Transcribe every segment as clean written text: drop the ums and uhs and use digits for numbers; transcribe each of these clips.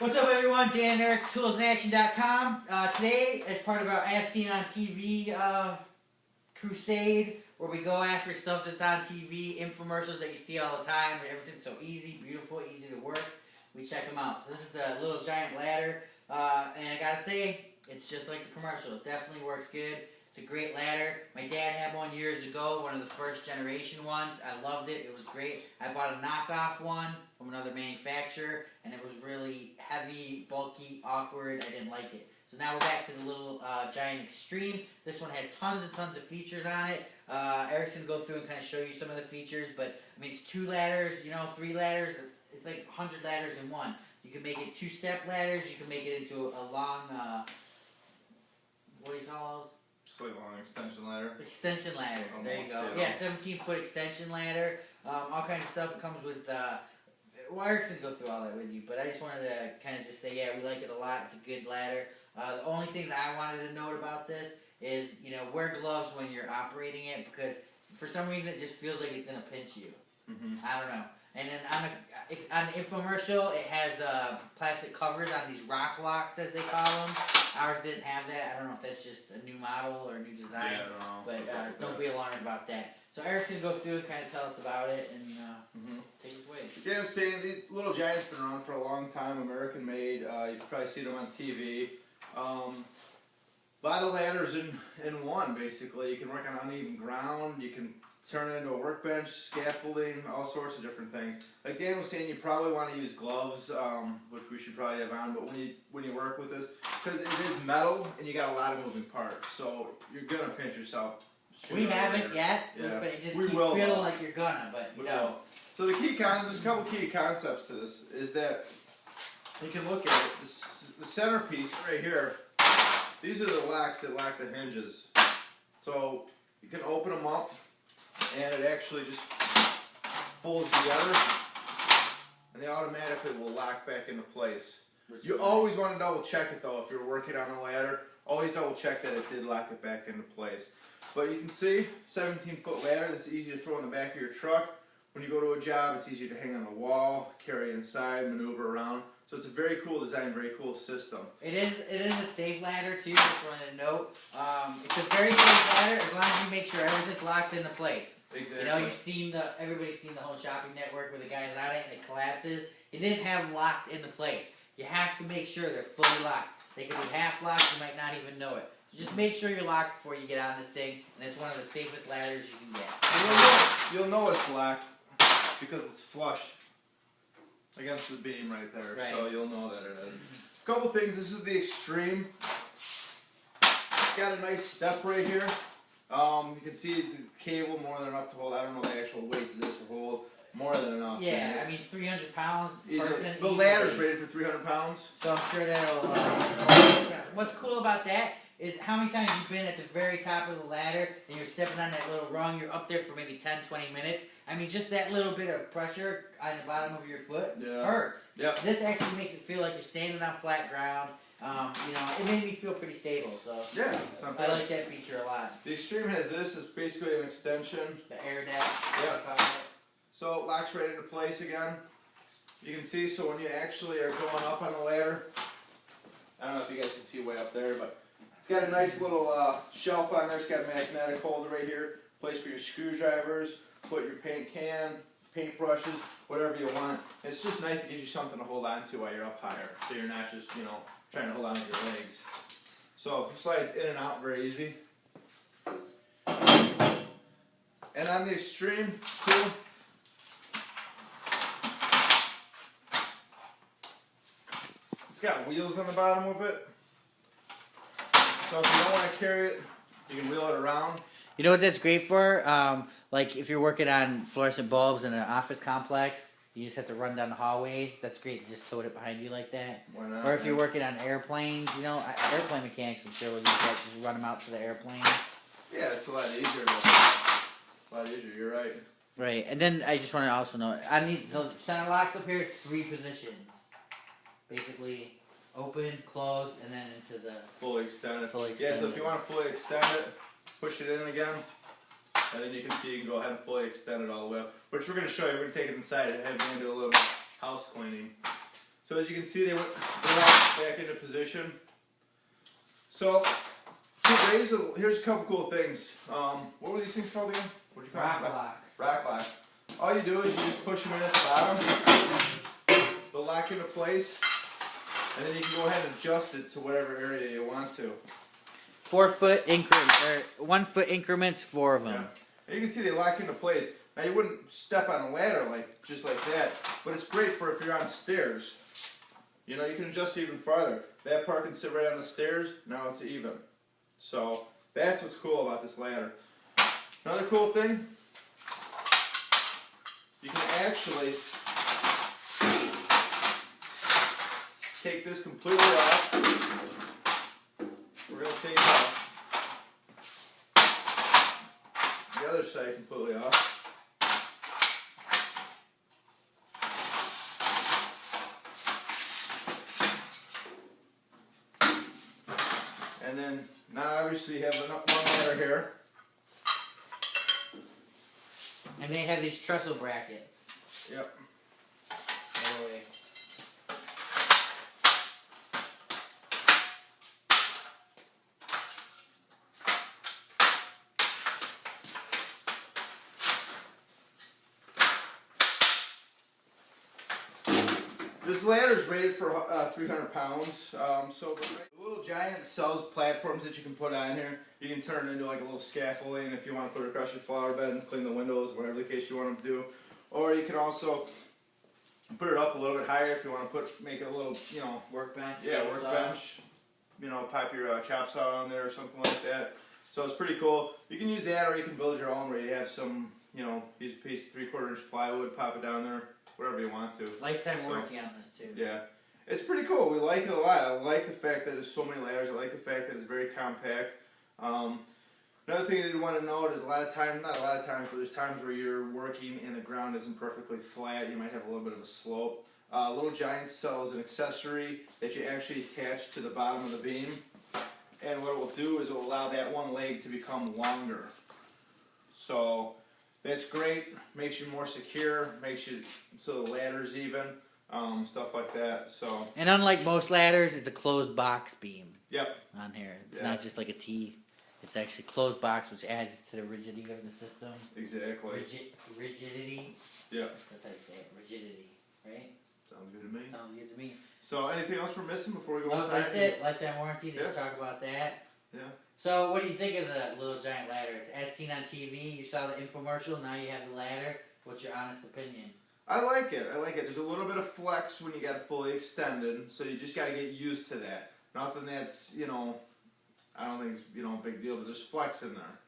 What's up, everyone? Dan and Eric, toolsinaction.com. Today, as part of our As Seen on TV crusade, where we go after stuff that's on TV, infomercials that you see all the time, everything's so easy, beautiful, easy to work, we check them out. This is the little giant ladder, and I gotta say, it's just like the commercial. It definitely works good. It's a great ladder. My dad had one years ago, one of the first generation ones. I loved it. It was great. I bought a knockoff one from another manufacturer, and it was really heavy, bulky, awkward. I didn't like it. So now we're back to the little giant Xtreme. This one has tons and tons of features on it. Eric's going to go through and kind of show you some of the features, but I mean, it's 2 ladders, 3 ladders. It's like 100 ladders in one. You can make it 2-step ladders. You can make it into a long, what do you call those? Slightly long extension ladder. Extension ladder. Almost, there you go. Yeah, 17-foot extension ladder. All kinds of stuff. It comes with. Well, Eric's gonna go through all that with you, but I just wanted to kind of just say, yeah, we like it a lot. It's a good ladder. The only thing that I wanted to note about this is, wear gloves when you're operating it, because for some reason it just feels like it's gonna pinch you. I don't know. And then on the infomercial, it has plastic covers on these rock locks, as they call them. Ours didn't have that. I don't know if that's just a new model or a new design. Yeah, I don't know. But don't be alarmed about that. So Eric's going to go through and kind of tell us about it and take it away. Yeah, I'm saying the Little Giant's been around for a long time, American made. You've probably seen them on TV. A lot of ladders in one, basically. You can work on uneven ground. You can turn it into a workbench, scaffolding, all sorts of different things. Like Dan was saying, you probably want to use gloves, which we should probably have on. But when you work with this, because it is metal and you got a lot of moving parts, so you're gonna pinch yourself. We haven't yet, yeah. But it just we keeps will, feeling like you're gonna. But So the there's a couple key concepts to this. Is that you can look at it. The centerpiece right here. These are the locks that lock the hinges. So you can open them up, and it actually just folds together, and they automatically will lock back into place. You always want to double check it though if you're working on a ladder. Always double check that it did lock it back into place. But you can see, 17-foot ladder that's easy to throw in the back of your truck. When you go to a job, it's easy to hang on the wall, carry inside, maneuver around. So it's a very cool design, very cool system. It is a safe ladder too, just wanted to note. It's a very safe ladder as long as you make sure everything's locked into place. Exactly. Everybody's seen the whole shopping network where the guy's on it and it collapses. It didn't have them locked into place. You have to make sure they're fully locked. They could be half locked, you might not even know it. So just make sure you're locked before you get on this thing, and it's one of the safest ladders you can get. You'll know it's locked because it's flush against the beam right there, right. So you'll know that it is. A couple things. This is the Xtreme. It's got a nice step right here. You can see it's a cable more than enough to hold. I don't know the actual weight that this will hold. More than enough. Yeah, I mean 300 pounds person. The ladder's rated for 300 pounds. So I'm sure that'll. What's cool about that is how many times you've been at the very top of the ladder and you're stepping on that little rung. You're up there for maybe 10-20 minutes. I mean, just that little bit of pressure on the bottom of your foot hurts. Yep. This actually makes it feel like you're standing on flat ground. It made me feel pretty stable. So yeah, I like that feature a lot. The Xtreme has this. It's basically an extension. The air deck. Yeah. So it locks right into place again. You can see, so when you actually are going up on the ladder, I don't know if you guys can see way up there, but it's got a nice little shelf on there. It's got a magnetic holder right here, place for your screwdrivers, put your paint can, paint brushes, whatever you want. And it's just nice to give you something to hold on to while you're up higher, so you're not just, trying to hold on to your legs. So it slides in and out very easy. And on the Xtreme too, it's got wheels on the bottom of it. So if you don't want to carry it, you can wheel it around. You know what that's great for? Like if you're working on fluorescent bulbs in an office complex, you just have to run down the hallways. That's great to just tote it behind you like that. Why not? Or if you're working on airplanes, airplane mechanics, I'm sure will use that. Just run them out to the airplane. Yeah, it's a lot easier. You're right. Right, and then I just want to also know, I need the center locks up here. It's 3 positions, basically. Open, close, and then into the fully extended. Yeah, so if you want to fully extend it, push it in again, and then you can see you can go ahead and fully extend it all the way up. Which we're going to show you. We're going to take it inside and have you do a little house cleaning. So So as you can see, they went back into position. So to raise here's a couple cool things. What were these things called again? What did you call them? Rock locks. Rock lock. All you do is you just push them in at the bottom. They'll lock into place, and then you can go ahead and adjust it to whatever area you want to. 4 foot increments, or 1 foot increments, 4 of them. Yeah. And you can see they lock into place. Now you wouldn't step on a ladder just like that, but it's great for if you're on stairs. You know, you can adjust it even farther. That part can sit right on the stairs. Now it's even. So that's what's cool about this ladder. Another cool thing, you can actually take this completely off. We're going to take the other side completely off. And then now obviously you have one ladder here. And they have these trestle brackets. Yep. All the way. This ladder is rated for 300 pounds. So the Little Giant sells platforms that you can put on here. You can turn it into like a little scaffolding if you want to put it across your flower bed and clean the windows, whatever the case you want to do. Or you can also put it up a little bit higher if you want to make it a little, Workbench. yeah, workbench. Pop your chop saw on there or something like that. So it's pretty cool. You can use that, or you can build your own where you have some, use a piece of 3/4 inch plywood, pop it down there, whatever you want to. Lifetime warranty on this too. Yeah. It's pretty cool. We like it a lot. I like the fact that there's so many layers. I like the fact that it's very compact. Another thing you want to note is not a lot of times, but there's times where you're working and the ground isn't perfectly flat. You might have a little bit of a slope. Little Giant sells an accessory that you actually attach to the bottom of the beam. And what it will do is it will allow that one leg to become longer. So that's great. Makes you more secure. Makes you so the ladder's even. Stuff like that. So. And unlike most ladders, it's a closed box beam. Yep. On here, it's not just like a T. It's actually closed box, which adds to the rigidity of the system. Exactly. Rigidity. Yep. That's how you say it. Rigidity, right? Sounds good to me. Sounds good to me. So, anything else we're missing before we go No, inside? that's it. Lifetime warranty. Just talk about that. Yeah. So, what do you think of the Little Giant ladder? It's as seen on TV. You saw the infomercial. Now you have the ladder. What's your honest opinion? I like it. There's a little bit of flex when you got it fully extended, so you just got to get used to that. Nothing that's, I don't think it's, a big deal, but there's flex in there.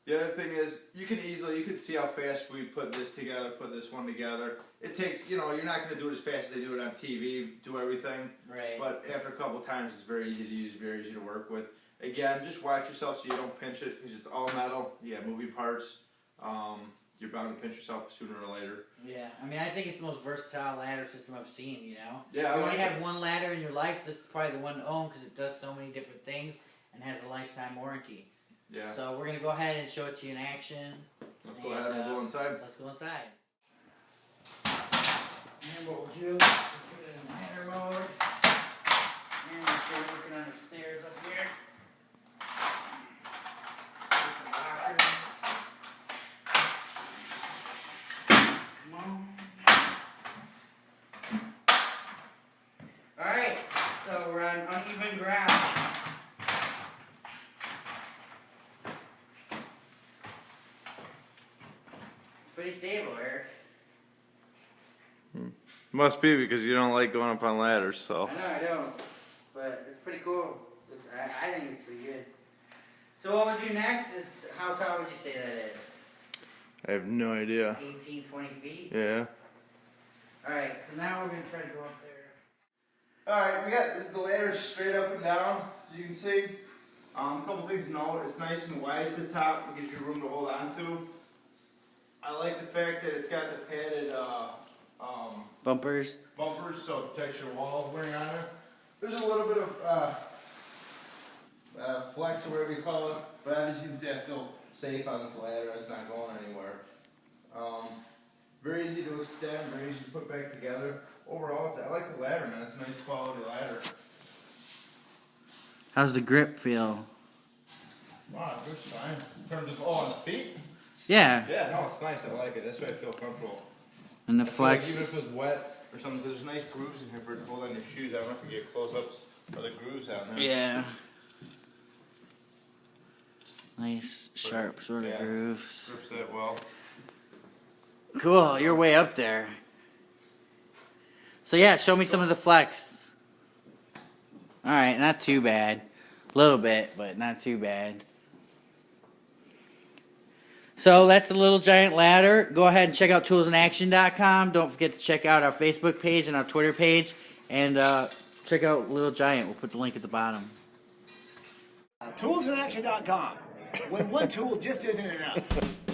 The other thing is, you can see how fast we put this one together. It takes, you're not going to do it as fast as they do it on TV, do everything. Right. But after a couple of times, it's very easy to use, very easy to work with. Again, just watch yourself so you don't pinch it, because it's all metal. You got moving parts. You're bound to pinch yourself sooner or later. Yeah, I think it's the most versatile ladder system I've seen, Yeah, if you only have one ladder in your life, this is probably the one to own because it does so many different things and has a lifetime warranty. Yeah. So we're going to go ahead and show it to you in action. Let's go ahead and go inside. Let's go inside. And what we'll do, we'll put it in ladder mode. And we'll start looking on the stairs up here. With the lockers. Alright, so we're on uneven ground. Pretty stable, Eric. Must be because you don't like going up on ladders, so. I know I don't, but it's pretty cool. I think it's pretty good. So what we'll do next is, how tall would you say that is? I have no idea. 18, 20 feet? Yeah. Alright, so now we're going to try to go up there. Alright, we got the ladders straight up and down, as you can see. A couple things to note, it's nice and wide at the top, it gives you room to hold on to. I like the fact that it's got the padded Bumpers. So it protects your walls wearing on there. There's a little bit of flex or whatever you call it, but obviously you can see I feel safe on this ladder, it's not going anywhere. Very easy to extend, very easy to put back together. Overall, I like the ladder, man. It's a nice quality ladder. How's the grip feel? Wow, it's fine. In terms of, on the feet? Yeah. Yeah, no, it's nice. I like it. This way I feel comfortable. And the I feel like flex. even if it was wet or something, there's nice grooves in here for it to hold on your shoes. I don't know if you get close-ups of the grooves out there. Yeah. Nice, sharp sort of grooves. Grips that well. Cool, you're way up there. So yeah, show me some of the flex. Alright, not too bad. A little bit, but not too bad. So that's the Little Giant ladder. Go ahead and check out toolsinaction.com. Don't forget to check out our Facebook page and our Twitter page. And check out Little Giant. We'll put the link at the bottom. Toolsinaction.com. When one tool just isn't enough.